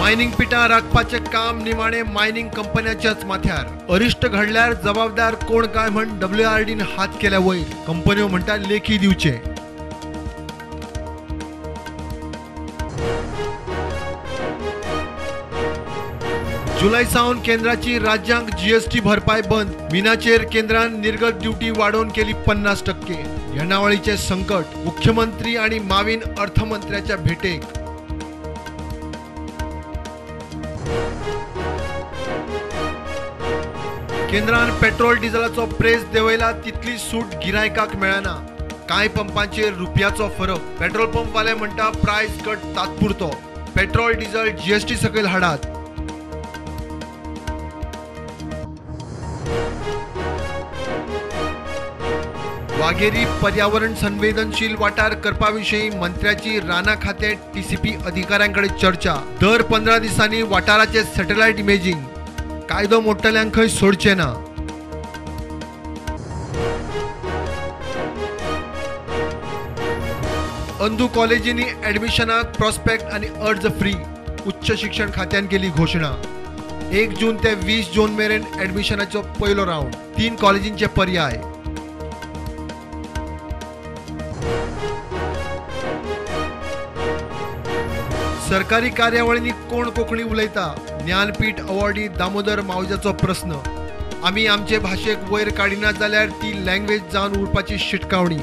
Mining पिटा राखपाचे काम निमाणे मायनिंग कंपन्याच्याच माथ्यार. अरिष्ट घडल्यार जबाबदार कोण काय म्हण WRDन हात केल्या वयर कंपन्यो म्हणटा लेखी दिवचे. जुलै सावन केंद्राची राज्यांक GST भरपाय बंद. मिनाचेर केंद्रान निर्गत ड्युटी वाडोवन केली 50%. येणावळीचे संकट मुख्यमंत्री आणि माविन अर्थमंत्र्याच्या भेटेक. केंद्रान पेट्रोल डिझेलाचो प्रेस देवयला तितली सूट गिरायकाक मेळना. कांय पंपांचेर रुपयाचो फरक. पेट्रोल पंप वाले म्हणटा प्राइस कट तात्पुरतो. पेट्रोल डिझेल GST सकयल हाडात. वाघेरी पर्यावरण संवेदनशील वाठार करपा विशीं मंत्र्याची राना खाते TCP अधिकाऱ्यांकडे चर्चा. दर 15 दिसांनी वाठाराचे सॅटेलायट इमेजिंग. कायदो मोडटल्यांक खंय सोडचे ना. अंदू कॉलेजींनी ऍडमिशनाक प्रॉस्पेक्ट आणि अर्ज फ्री. उच्च शिक्षण खात्यान केली घोषणा. 1 जून ते 20 जून मेरेन ऍडमिशनाचो पयलो राऊंड. 3 कॉलेजींचे पर्याय. सरकारी कार्यावळींनी कोण कोंकणी उलयता. ज्ञानपीठ अवॉर्डी दामोदर मावजाचो प्रस्न. आमी आमचे भाशेक वयर काडिना जाल्यार ती लँग्वेज जावन उरपाची शिटकावणी.